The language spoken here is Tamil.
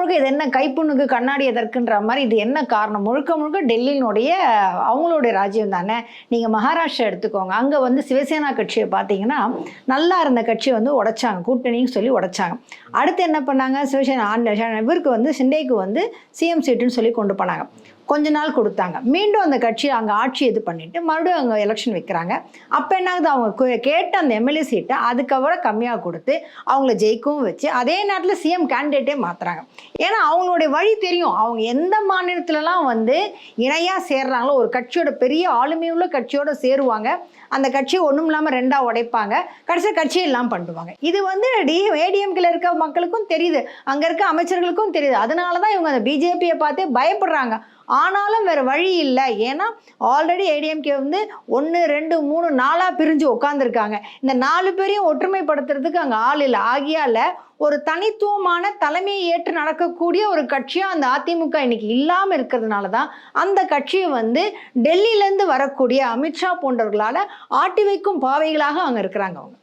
முழுக்க இது என்ன கைப்புண்ணுக்கு கண்ணாடி எதற்குன்ற மாதிரி இது என்ன காரணம்? முழுக்க முழுக்க டெல்லியினுடைய அவங்களுடைய ராஜ்யம் தானே. நீங்கள் மகாராஷ்டிரா எடுத்துக்கோங்க, அங்கே வந்து சிவசேனா கட்சியை பார்த்தீங்கன்னா நல்லா இருந்த கட்சியை வந்து உடைச்சாங்க, கூட்டணின்னு சொல்லி உடைச்சாங்க. அடுத்து என்ன பண்ணாங்க, சிவசேனா இவருக்கு வந்து ஷிண்டேக்கு வந்து சிஎம் சீட்டுன்னு சொல்லி கொண்டு போனாங்க. கொஞ்ச நாள் கொடுத்தாங்க, மீண்டும் அந்த கட்சி அங்கே ஆட்சி இது பண்ணிட்டு மறுபடியும் அங்கே எலெக்ஷன் வைக்கிறாங்க. அப்போ என்ன ஆகுது, அவங்க கேட்ட அந்த எம்எல்ஏ சீட்டை அதுக்கப்புறம் கம்மியாக கொடுத்து அவங்கள ஜெயிக்கவும் வச்சு அதே நேரத்தில் சிஎம் கேண்டிடேட்டே மாற்றுறாங்க. ஏன்னா அவங்களுடைய வழி தெரியும், அவங்க எந்த மாநிலத்திலலாம் வந்து இணையாக சேர்றாங்களோ, ஒரு கட்சியோட பெரிய ஆளுமையுள்ள கட்சியோட சேருவாங்க, அந்த கட்சியை ஒன்றும் இல்லாமல் ரெண்டாக உடைப்பாங்க, கடைசியில் கட்சியெல்லாம் பண்ணுவாங்க. இது வந்து ஏடிஎம்கில் இருக்க மக்களுக்கும் தெரியுது, அங்கே இருக்க அமைச்சர்களுக்கும் தெரியுது. அதனால தான் இவங்க அந்த பிஜேபியை பார்த்தே பயப்படுறாங்க. ஆனாலும் வேறு வழி இல்லை. ஏன்னா ஆல்ரெடி ஏடிஎம்கே வந்து 1 2 3 4 பிரிஞ்சு உட்காந்துருக்காங்க. இந்த 4 பேரையும் ஒற்றுமைப்படுத்துறதுக்கு அங்கே ஆள் இல்லை. ஆகியால ஒரு தனித்துவமான தலைமையை ஏற்று நடக்கக்கூடிய ஒரு கட்சியாக அந்த அதிமுக இன்னைக்கு இல்லாமல் இருக்கிறதுனால தான் அந்த கட்சியை வந்து டெல்லியிலேருந்து வரக்கூடிய அமித்ஷா போன்றவர்களால் ஆட்டி வைக்கும் பாவைகளாக அங்கே இருக்கிறாங்க அவங்க.